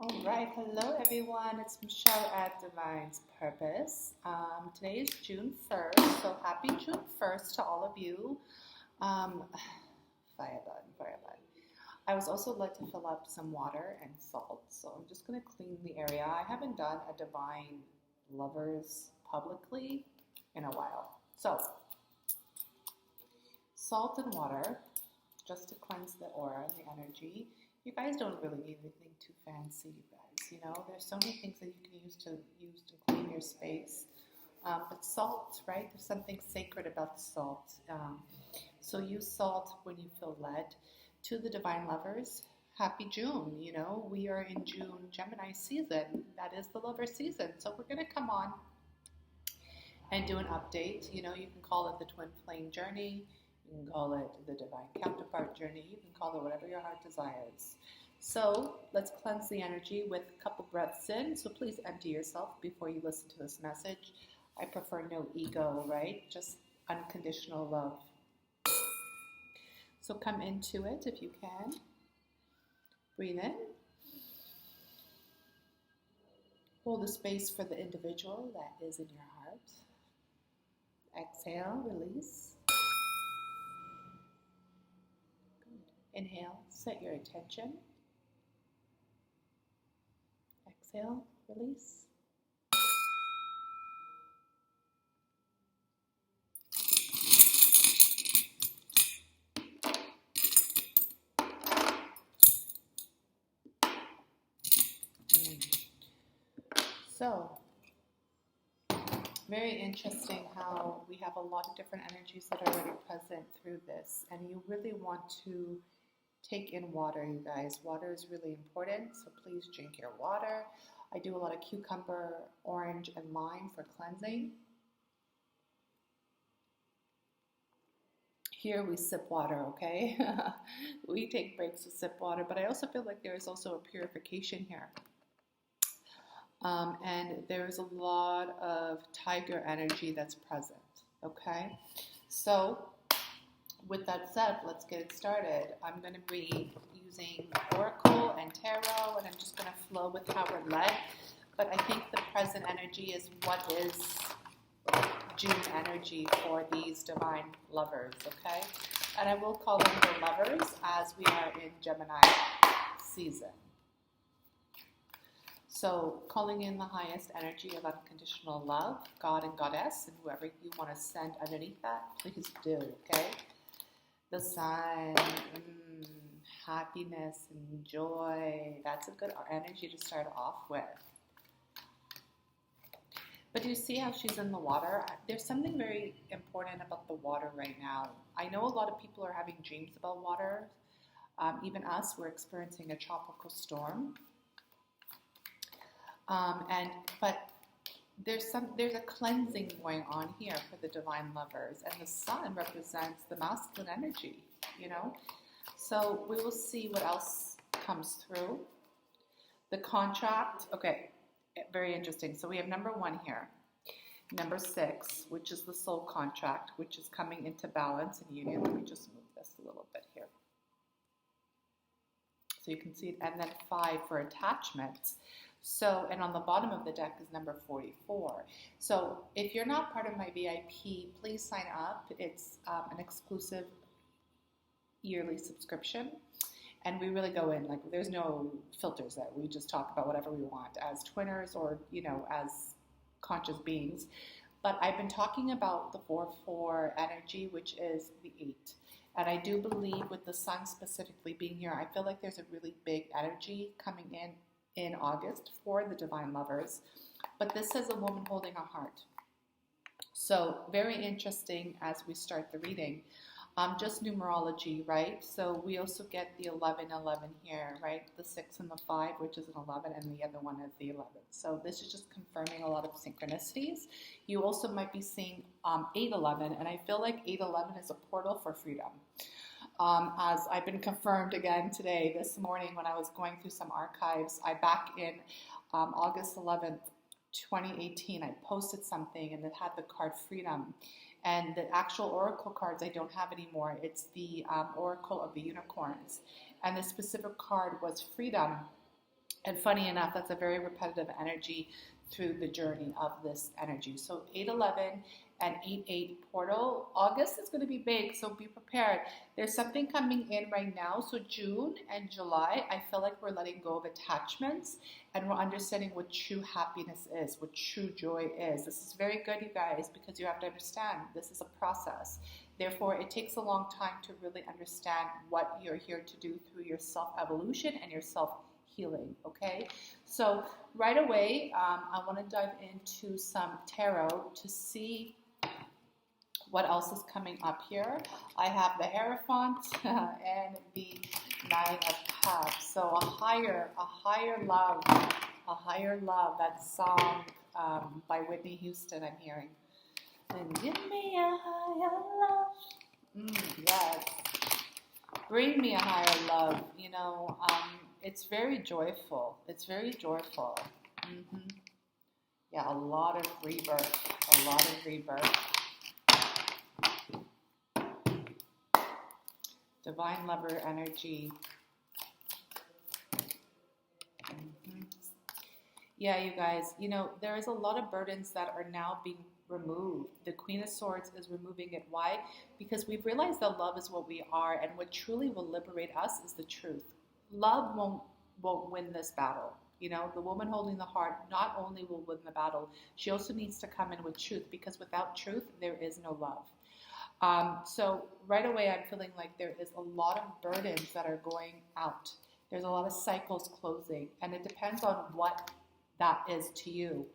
All right, hello everyone. It's Michelle at Divine's Purpose. Today is June 1st, so happy June 1st to all of you. Um, fire button. I was also led to fill up some water and salt, so I'm just going to clean the area. I haven't done a Divine Lovers publicly in a while. So, salt and water, just to cleanse the aura and the energy. You guys don't really need anything too fancy, you guys. You know, there's so many things that you can use to clean your space. But salt, right? There's something sacred about the salt. So use salt when you feel led. To the divine lovers, happy June. You know, we are in June Gemini season. That is the lover season. So we're going to come on and do an update. You know, you can call it the twin flame journey. You can call it the divine counterpart journey. You can call it whatever your heart desires. So let's cleanse the energy with a couple breaths in. So please empty yourself before you listen to this message. I prefer no ego, right? Just unconditional love. So come into it if you can. Breathe in. Hold the space for the individual that is in your heart. Exhale, release. Inhale, set your attention. Exhale, release. So, very interesting how we have a lot of different energies that are already present through this. And you really want to take in water, you guys. Water is really important, so please drink your water. I do a lot of cucumber, orange, and lime for cleansing. Here we sip water, okay? We take breaks to sip water, but I also feel like there is also a purification here. And there's a lot of tiger energy that's present, okay? So, with that said, let's get it started. I'm going to be using Oracle and Tarot, and I'm just going to flow with how we're led. But I think the present energy is what is June energy for these divine lovers, okay? And I will call them the lovers as we are in Gemini season. So, calling in the highest energy of unconditional love, God and Goddess, and whoever you want to send underneath that, please do, okay? The sun, happiness and joy. That's a good energy to start off with. But do you see how she's in the water? There's something very important about the water right now. I know a lot of people are having dreams about water. Even us, we're experiencing a tropical storm. But there's a cleansing going on here for the divine lovers, and the sun represents the masculine energy, you know. So we will see what else comes through. The contract, okay, very interesting. So we have number 1 here, number 6, which is the soul contract, which is coming into balance and union. Let me just move this a little bit here, so you can see it, and then 5 for attachments. So, and on the bottom of the deck is number 44. So if you're not part of my VIP, please sign up. It's an exclusive yearly subscription. And we really go in, like, there's no filters there. We just talk about whatever we want as twinners or, you know, as conscious beings. But I've been talking about the 4-4 energy, which is the 8. And I do believe with the sun specifically being here, I feel like there's a really big energy coming in August for the divine lovers, but this is a woman holding a heart. So very interesting as we start the reading. Just numerology, right? So we also get the 11-11 here, right? The 6 and the 5, which is an 11, and the other one is the 11. So this is just confirming a lot of synchronicities. You also might be seeing 8-11, and I feel like 8-11 is a portal for freedom. As I've been confirmed again today, this morning when I was going through some archives, back in August 11th, 2018, I posted something and it had the card freedom. And the actual oracle cards I don't have anymore. It's the Oracle of the Unicorns. And the specific card was freedom. And funny enough, that's a very repetitive energy through the journey of this energy. So 811 and 88 portal. August is going to be big, so be prepared. There's something coming in right now. So June and July, I feel like we're letting go of attachments and we're understanding what true happiness is, what true joy is. This is very good, you guys, because you have to understand this is a process. Therefore, it takes a long time to really understand what you're here to do through your self-evolution and your self-healing, okay? So right away, I want to dive into some tarot to see what else is coming up here. I have the Hierophant and the Nine of Cups. So a higher love, that song by Whitney Houston I'm hearing. And give me a higher love. Yes. Bring me a higher love. You know, it's very joyful. It's very joyful. Yeah, a lot of rebirth. A lot of rebirth. Divine lover energy. Yeah, you guys, you know, there is a lot of burdens that are now being removed. The Queen of Swords is removing it. Why? Because we've realized that love is what we are, and what truly will liberate us is the truth. Love won't win this battle. You know, the woman holding the heart not only will win the battle, she also needs to come in with truth, because without truth, there is no love. So right away, I'm feeling like there is a lot of burdens that are going out. There's a lot of cycles closing, and it depends on what that is to you.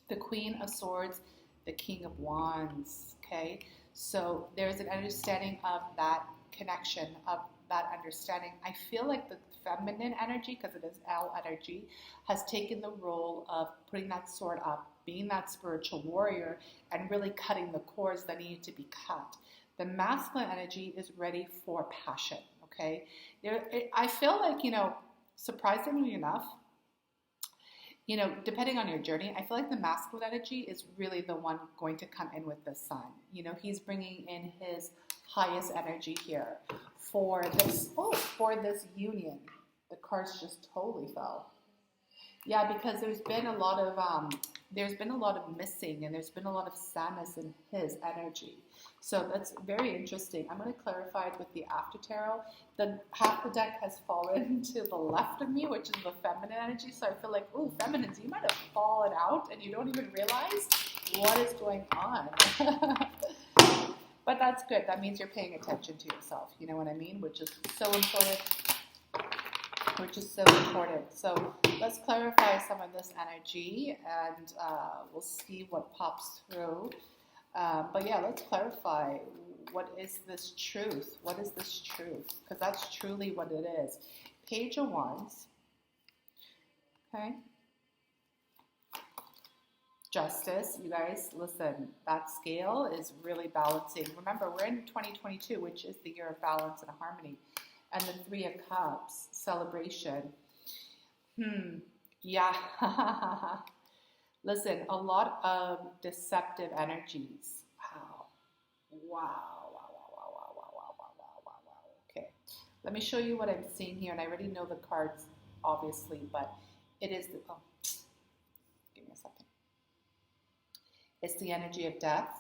The Queen of Swords, the King of Wands, okay? So there's an understanding of that connection, of that understanding. I feel like the feminine energy, because it is L energy, has taken the role of putting that sword up, being that spiritual warrior, and really cutting the cords that need to be cut. The masculine energy is ready for passion, okay? I feel like, you know, surprisingly enough, you know, depending on your journey, I feel like the masculine energy is really the one going to come in with the sun. You know, he's bringing in his highest energy here for this union. The cards just totally fell. Yeah, because there's been a lot of missing, and there's been a lot of sadness in his energy. So that's very interesting. I'm going to clarify it with the after tarot. Half the deck has fallen to the left of me, which is the feminine energy. So I feel like, ooh, feminines, you might have fallen out and you don't even realize what is going on. But that's good. That means you're paying attention to yourself. You know what I mean? Which is so important. So let's clarify some of this energy, and we'll see what pops through. But yeah, let's clarify, what is this truth? What is this truth? Because that's truly what it is. Page of Wands. Okay. Justice. You guys, listen, that scale is really balancing. Remember, we're in 2022, which is the year of balance and harmony. And the Three of Cups, celebration. Yeah. Listen, a lot of deceptive energies. Wow. Okay. Let me show you what I'm seeing here. And I already know the cards, obviously, but it is the, give me a second. It's the energy of death,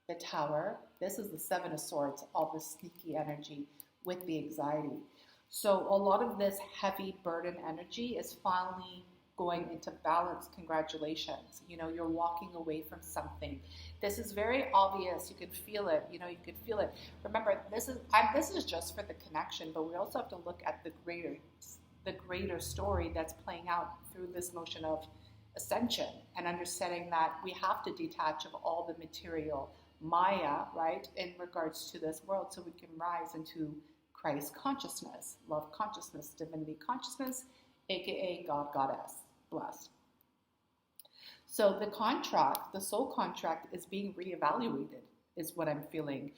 the Tower. This is the Seven of Swords, all the sneaky energy with the anxiety. So a lot of this heavy burden energy is finally going into balance. Congratulations. You know, you're walking away from something. This is very obvious. You can feel it. You know, you can feel it. Remember, this is just for the connection, but we also have to look at the greater story that's playing out through this motion of ascension, and understanding that we have to detach of all the material Maya, right, in regards to this world, so we can rise into Christ consciousness, love consciousness, divinity consciousness, aka God, Goddess, blessed. So the contract, the soul contract, is being reevaluated, is what I'm feeling.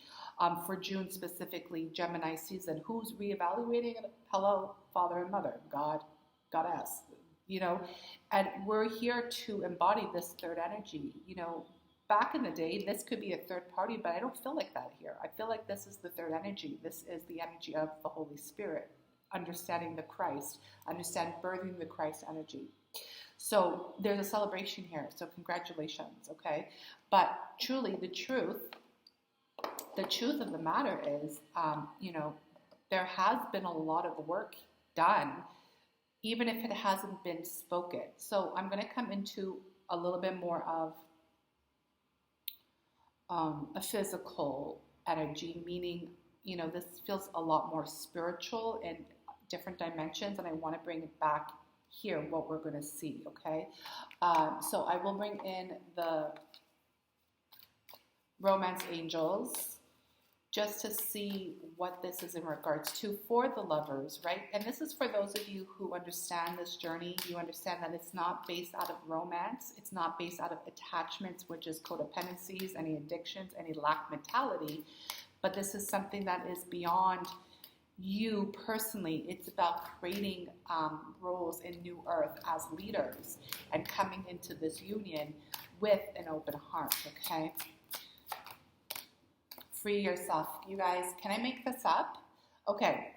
For June specifically, Gemini season, who's reevaluating it? Hello, Father and Mother, God, Goddess, you know, and we're here to embody this third energy. You know, back in the day, this could be a third party, but I don't feel like that here. I feel like this is the third energy. This is the energy of the Holy Spirit. understanding the Christ, understand birthing the Christ energy. So there's a celebration here. So congratulations, okay? But truly, the truth of the matter is, there has been a lot of work done, even if it hasn't been spoken. So I'm going to come into a little bit more of a physical energy, meaning, this feels a lot more spiritual in different dimensions, and I want to bring it back here, what we're going to see, okay? So I will bring in the romance angels just to see what this is in regards to for the lovers, right? And this is for those of you who understand this journey. You understand that it's not based out of romance. It's not based out of attachments, which is codependencies, any addictions, any lack mentality. But this is something that is beyond you personally. It's about creating roles in New Earth as leaders and coming into this union with an open heart, okay? Free yourself. You guys, can I make this up? Okay,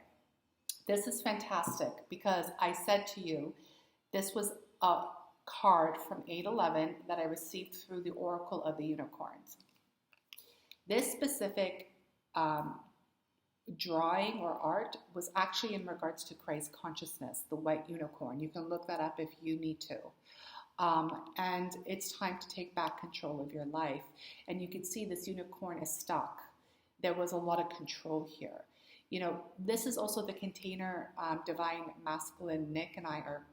this is fantastic because I said to you, this was a card from 811 that I received through the Oracle of the Unicorns. This specific drawing or art was actually in regards to Christ consciousness, the white unicorn. You can look that up if you need to. And it's time to take back control of your life. And you can see this unicorn is stuck. There was a lot of control here. This is also the container Divine Masculine Nick and I are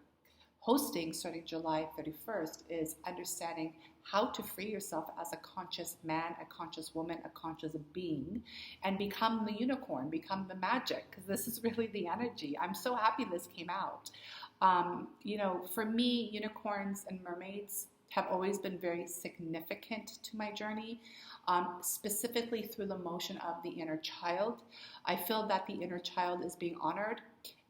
hosting starting July 31st, is understanding how to free yourself as a conscious man, a conscious woman, a conscious being, and become the unicorn, become the magic, because this is really the energy. I'm so happy this came out. For me, unicorns and mermaids have always been very significant to my journey, specifically through the motion of the inner child. I feel that the inner child is being honored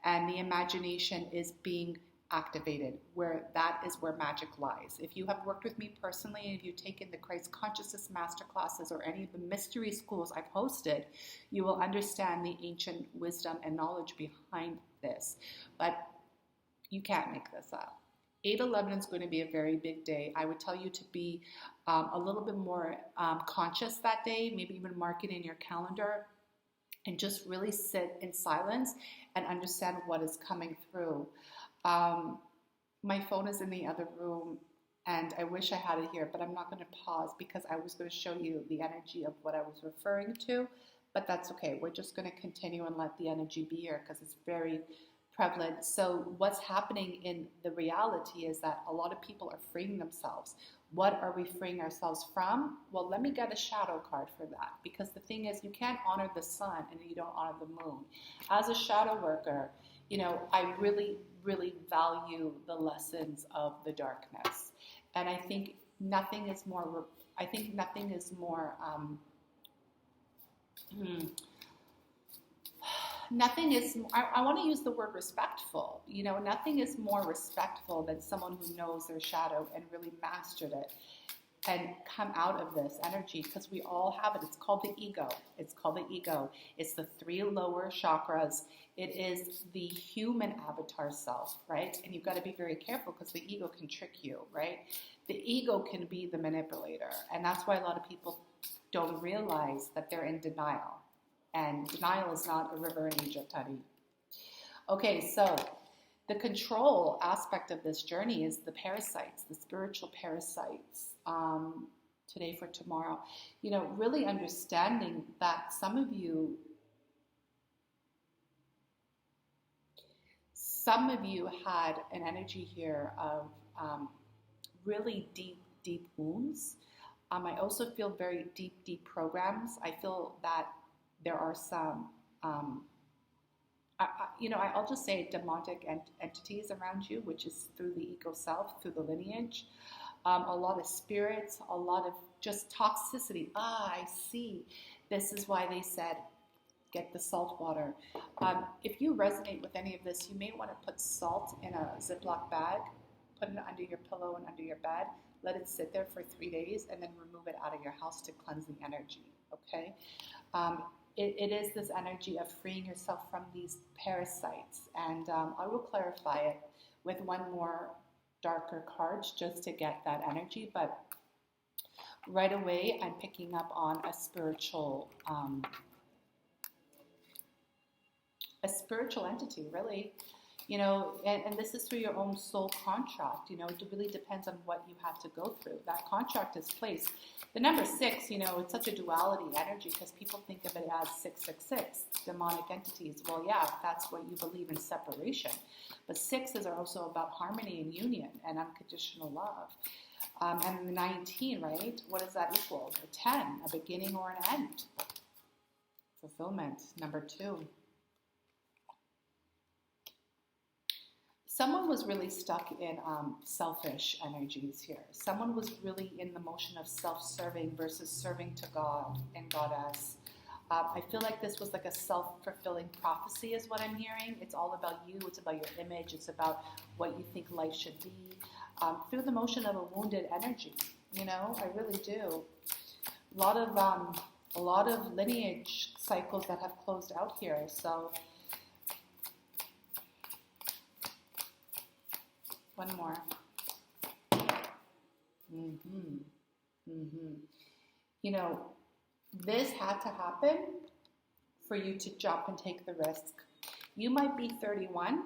and the imagination is being activated, where that is where magic lies. If you have worked with me personally, and if you've taken the Christ Consciousness Masterclasses or any of the mystery schools I've hosted, you will understand the ancient wisdom and knowledge behind this. But you can't make this up. 8/11 is going to be a very big day. I would tell you to be a little bit more conscious that day, maybe even mark it in your calendar and just really sit in silence and understand what is coming through. My phone is in the other room and I wish I had it here, but I'm not going to pause because I was going to show you the energy of what I was referring to, but that's okay. We're just going to continue and let the energy be here because it's very prevalent. So what's happening in the reality is that a lot of people are freeing themselves. What are we freeing ourselves from? Well, let me get a shadow card for that, because the thing is, you can't honor the sun and you don't honor the moon. As a shadow worker, I really, really value the lessons of the darkness. And I think nothing is more, I want to use the word respectful. Nothing is more respectful than someone who knows their shadow and really mastered it and come out of this energy, because we all have it. It's called the ego. It's the 3 lower chakras. It is the human avatar self, right? And you've got to be very careful because the ego can trick you, right? The ego can be the manipulator. And that's why a lot of people don't realize that they're in denial. And denial is not a river in Egypt, honey. Okay, so the control aspect of this journey is the parasites, the spiritual parasites, today for tomorrow. Really understanding that some of you had an energy here of really deep wounds. I also feel very deep programs. I feel that there are some, I'll just say demonic entities around you, which is through the ego self, through the lineage. A lot of spirits, a lot of just toxicity. I see. This is why they said, get the salt water. If you resonate with any of this, you may want to put salt in a Ziploc bag, put it under your pillow and under your bed, let it sit there for 3 days, and then remove it out of your house to cleanse the energy, okay? it is this energy of freeing yourself from these parasites. And I will clarify it with one more darker card just to get that energy. But right away, I'm picking up on a spiritual entity, really. You know, and this is through your own soul contract. You know, it really depends on what you have to go through. That contract is placed. The number 6, you know, it's such a duality energy because people think of it as 666, demonic entities. Well, yeah, that's what you believe in, separation. But 6s are also about harmony and union and unconditional love. And the 19, right? What does that equal? A 10, a beginning or an end. Fulfillment, number 2. Someone was really stuck in selfish energies here. Someone was really in the motion of self-serving versus serving to God and Goddess. I feel like this was like a self-fulfilling prophecy is what I'm hearing. It's all about you. It's about your image. It's about what you think life should be. Through the motion of a wounded energy, you know, I really do. A lot of lineage cycles that have closed out here. So one more. You know, this had to happen for you to jump and take the risk. You might be 31.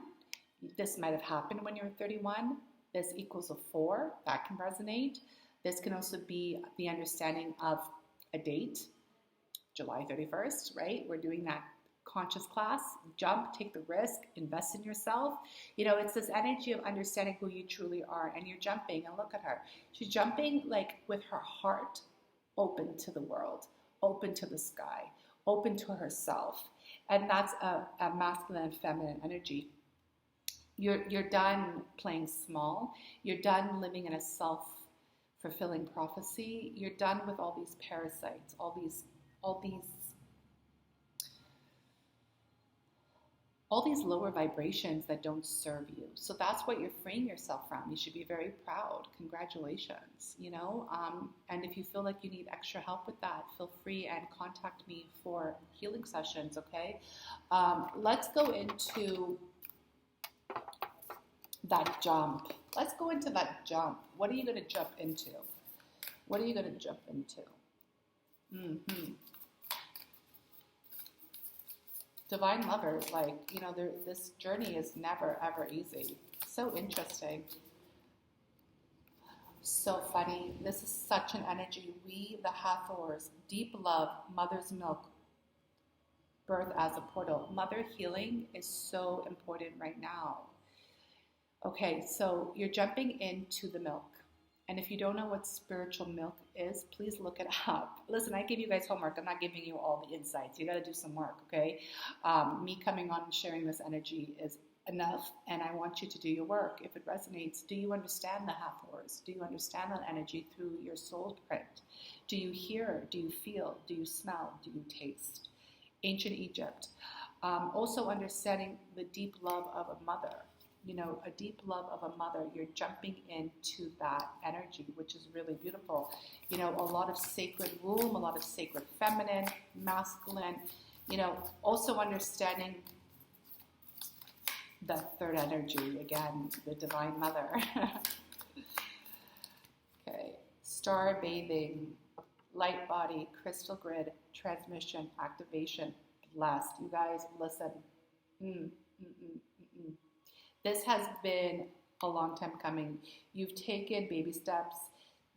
This might have happened when you were 31. This equals a 4. That can resonate. This can also be the understanding of a date, July 31st, right? We're doing that conscious class. Jump, take the risk, invest in yourself. You know, it's this energy of understanding who you truly are, and you're jumping. And look at her. She's jumping like with her heart open to the world, open to the sky, open to herself. And that's a masculine and feminine energy. You're done playing small. You're done living in a self-fulfilling prophecy. You're done with all these parasites, all these lower vibrations that don't serve you. So that's what you're freeing yourself from. You should be very proud. Congratulations, you know? And if you feel like you need extra help with that, feel free and contact me for healing sessions, okay? Let's go into that jump. Let's go into that jump. What are you going to jump into? What are you going to jump into? Divine lovers, like, you know, this journey is never, ever easy. So interesting. So funny. This is such an energy. We, the Hathors, deep love, mother's milk, birth as a portal. Mother healing is so important right now. Okay, so you're jumping into the milk. And if you don't know what spiritual milk is, please look it up. Listen, I give you guys homework. I'm not giving you all the insights. You got to do some work, okay? Me coming on and sharing this energy is enough, and I want you to do your work. If it resonates, do you understand the Hathors? Do you understand that energy through your soul print? Do you hear? Do you feel? Do you smell? Do you taste? Ancient Egypt. Also understanding the deep love of a mother. You know, a deep love of a mother, you're jumping into that energy, which is really beautiful. You know, a lot of sacred womb, a lot of sacred feminine, masculine, you know, also understanding the third energy, again, the divine mother. Okay, star bathing, light body, crystal grid, transmission, activation, blessed. You guys, listen. This has been a long time coming. You've taken baby steps.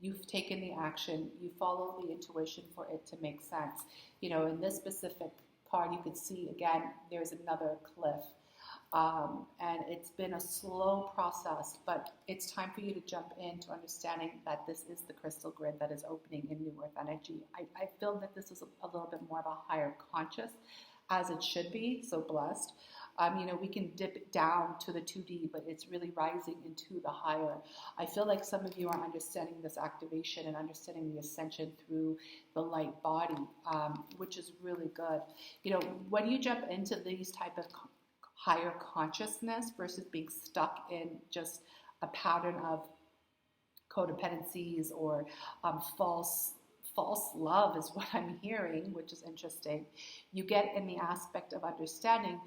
You've taken the action. You follow the intuition for it to make sense. You know, in this specific card, you could see, again, there's another cliff. And it's been a slow process, but it's time for you to jump into understanding that this is the crystal grid that is opening in New Earth energy. I feel that this is a little bit more of a higher conscious, as it should be, so blessed. You know, we can dip down to the 2D, but it's really rising into the higher. I feel like some of you are understanding this activation and understanding the ascension through the light body, which is really good. You know, when you jump into these type of higher consciousness versus being stuck in just a pattern of codependencies or false false love is what I'm hearing, which is interesting. You get in the aspect of understanding,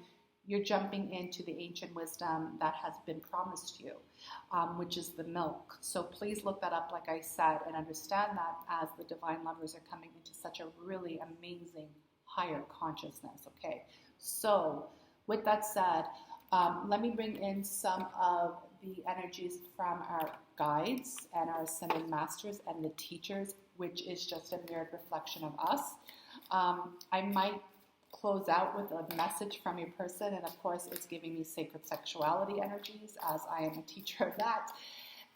you're jumping into the ancient wisdom that has been promised you, which is the milk. So please look that up, like I said, and understand that as the divine lovers are coming into such a really amazing higher consciousness, okay? So with that said, let me bring in some of the energies from our guides and our ascended masters and the teachers, which is just a mirrored reflection of us. I might close out with a message from your person, and of course it's giving me sacred sexuality energies, as I am a teacher of that.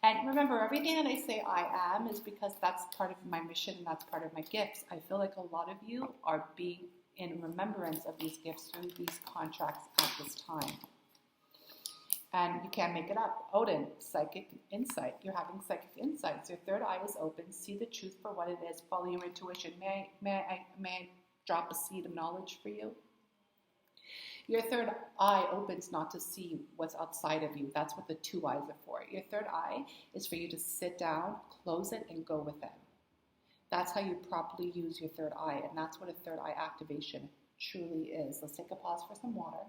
And remember, everything that I say I am is because that's part of my mission and that's part of my gifts. I feel like a lot of you are being in remembrance of these gifts through these contracts at this time. And you can't make it up. Odin, psychic insight. You're having psychic insights. Your third eye is open. See the truth for what it is. Follow your intuition. May I drop a seed of knowledge for you? Your third eye opens not to see what's outside of you. That's what the two eyes are for. Your third eye is for you to sit down, close it, and go with it. That's how you properly use your third eye, and that's what a third eye activation truly is. Let's take a pause for some water.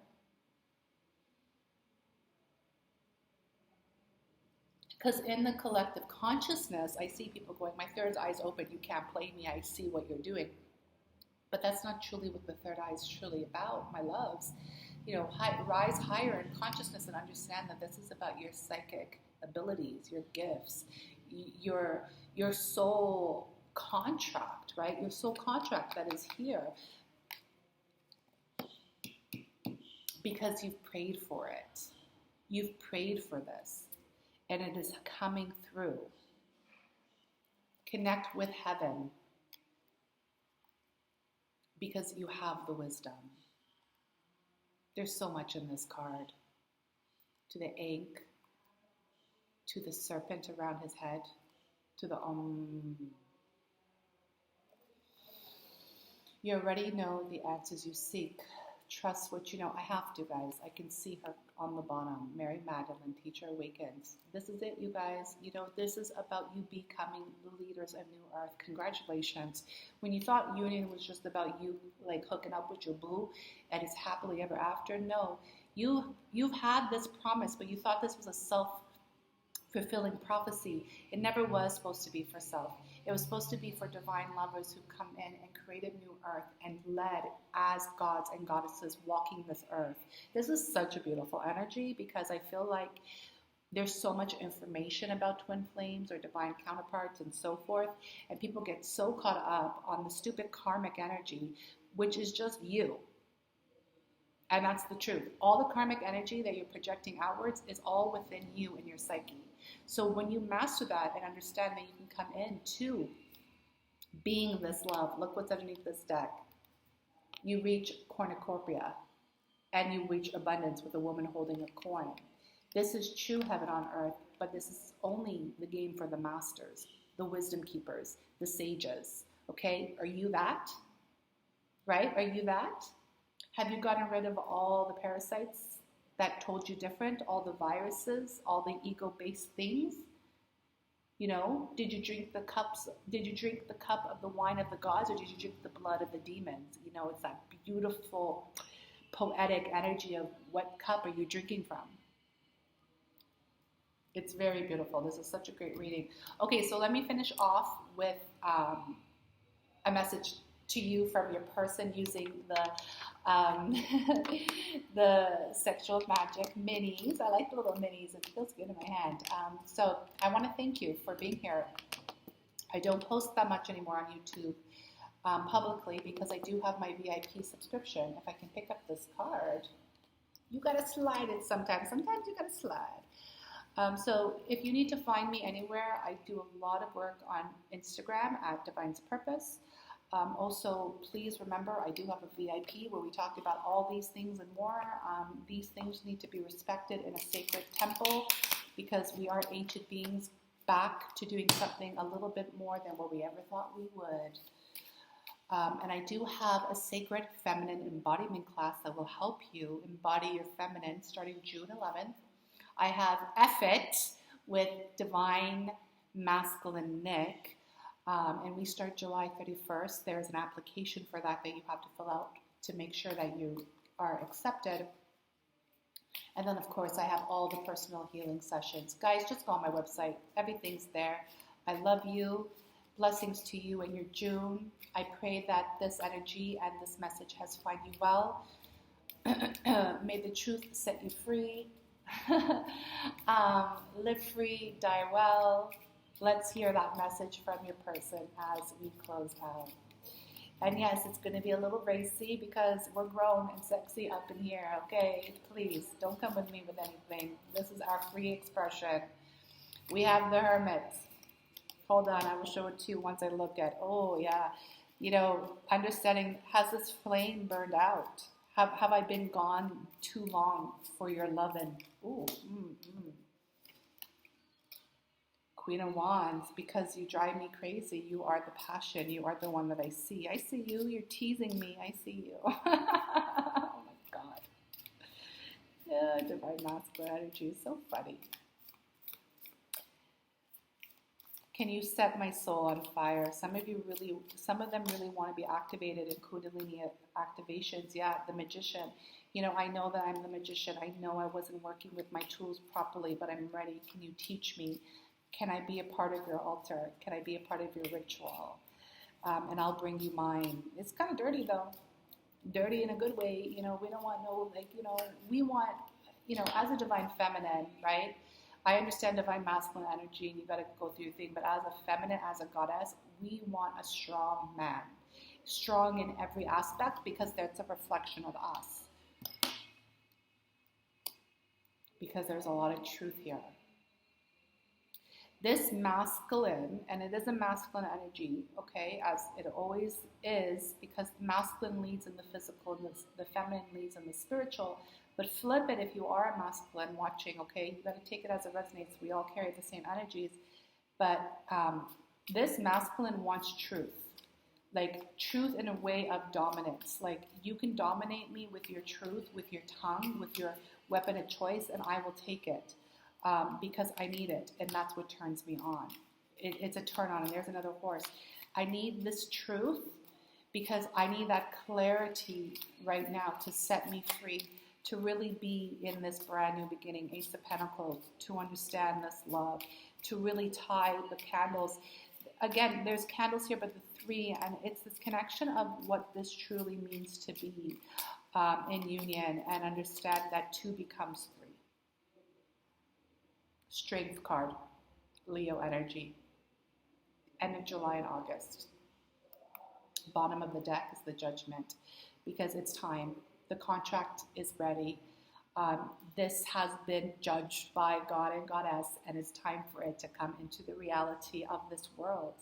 Because in the collective consciousness, I see people going, my third eye's open, you can't play me, I see what you're doing. But that's not truly what the third eye is truly about, my loves. You know, rise higher in consciousness and understand that this is about your psychic abilities, your gifts, your soul contract, right? Your soul contract that is here because you've prayed for it. You've prayed for this, and it is coming through. Connect with heaven, because you have the wisdom. There's so much in this card. To the egg, to the serpent around his head, to the You already know the answers you seek. Trust what you know. I have to, guys. I can see her on the bottom. Mary Magdalene, Teacher Awakens. This is it, you guys. You know, this is about you becoming the leaders of New Earth. Congratulations. When you thought union was just about you, like, hooking up with your boo and it's happily ever after, no. You've had this promise, but you thought this was a self-fulfilling prophecy. It never was supposed to be for self. It was supposed to be for divine lovers who come in and created New Earth and led as gods and goddesses walking this earth. This is such a beautiful energy because I feel like there's so much information about twin flames or divine counterparts and so forth, and people get so caught up on the stupid karmic energy, which is just you. And that's the truth. All the karmic energy that you're projecting outwards is all within you and your psyche. So when you master that and understand that you can come into being this love, look what's underneath this deck. You reach cornucopia and you reach abundance with a woman holding a coin. This is true heaven on earth, but this is only the game for the masters, the wisdom keepers, the sages. Okay? Are you that? Right? Are you that? Have you gotten rid of all the parasites that told you different, all the viruses, all the ego-based things? You know, did you drink the cup of the wine of the gods, or did you drink the blood of the demons? You know, it's that beautiful, poetic energy of what cup are you drinking from? It's very beautiful. This is such a great reading. Okay, so let me finish off with a message to you from your person using the the sexual magic minis. I like the little minis. It feels good in my hand. So I want to thank you for being here. I don't post that much anymore on YouTube publicly because I do have my VIP subscription. If I can pick up this card, you got to slide it sometimes. Sometimes you got to slide. So if you need to find me anywhere, I do a lot of work on Instagram at Divine's Purpose. Also, please remember, I do have a VIP where we talk about all these things and more. These things need to be respected in a sacred temple because we are ancient beings back to doing something a little bit more than what we ever thought we would. And I do have a sacred feminine embodiment class that will help you embody your feminine starting June 11th. I have F It with Divine Masculine Nick. And we start July 31st. There's an application for that you have to fill out to make sure that you are accepted. And then, of course, I have all the personal healing sessions. Guys, just go on my website. Everything's there. I love you. Blessings to you in your June. I pray that this energy and this message has found you well. May the truth set you free. Live free, die well. Let's hear that message from your person as we close out. And yes, it's going to be a little racy because we're grown and sexy up in here, okay? Please, don't come with me with anything. This is our free expression. We have the Hermit. Hold on, I will show it to you once I look at, oh yeah. You know, understanding, has this flame burned out? Have I been gone too long for your loving? Ooh, Queen of Wands, because you drive me crazy. You are the passion. You are the one that I see. I see you. You're teasing me. I see you. Oh my God. Yeah, divine masculine energy is so funny. Can you set my soul on fire? Some of them really want to be activated in Kundalini activations. Yeah, the magician. You know, I know that I'm the magician. I know I wasn't working with my tools properly, but I'm ready. Can you teach me? Can I be a part of your altar? Can I be a part of your ritual? And I'll bring you mine. It's kind of dirty though. Dirty in a good way. You know, we don't want we want, as a divine feminine, right? I understand divine masculine energy and you got to go through your thing, but as a feminine, as a goddess, we want a strong man. Strong in every aspect because that's a reflection of us. Because there's a lot of truth here. This masculine, and it is a masculine energy, okay, as it always is, because the masculine leads in the physical and the feminine leads in the spiritual. But flip it if you are a masculine watching, okay? You got to take it as it resonates. We all carry the same energies. But this masculine wants truth. Like truth in a way of dominance. Like you can dominate me with your truth, with your tongue, with your weapon of choice, and I will take it. Because I need it, and that's what turns me on. It's a turn on, and there's another horse. I need this truth because I need that clarity right now to set me free, to really be in this brand new beginning, Ace of Pentacles, to understand this love, to really tie the candles. Again, there's candles here, but the three, and it's this connection of what this truly means to be in union, and understand that two becomes three. Strength card, Leo energy, end of July and August. Bottom of the deck is the Judgment, because it's time. The contract is ready. This has been judged by God and Goddess, and it's time for it to come into the reality of this world.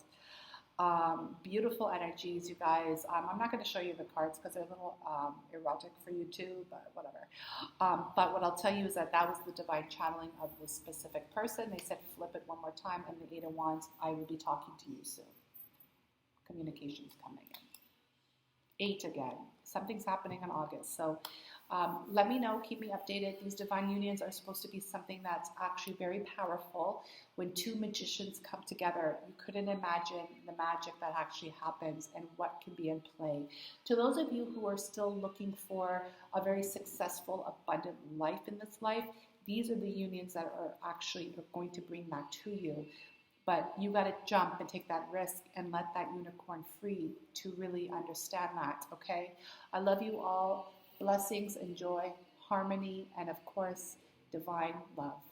Beautiful energies, you guys. I'm not going to show you the cards because they're a little erotic for you too, but whatever. But what I'll tell you is that was the divine channeling of this specific person. They said flip it one more time, and the Eight of Wands, I will be talking to you soon. Communications coming in. 8 again. Something's happening in August. So let me know. Keep me updated. These divine unions are supposed to be something that's actually very powerful. When two magicians come together, you couldn't imagine the magic that actually happens and what can be in play. To those of you who are still looking for a very successful, abundant life in this life, these are the unions that are actually going to bring that to you. But you got to jump and take that risk and let that unicorn free to really understand that, okay? I love you all. Blessings and joy, harmony, and of course, divine love.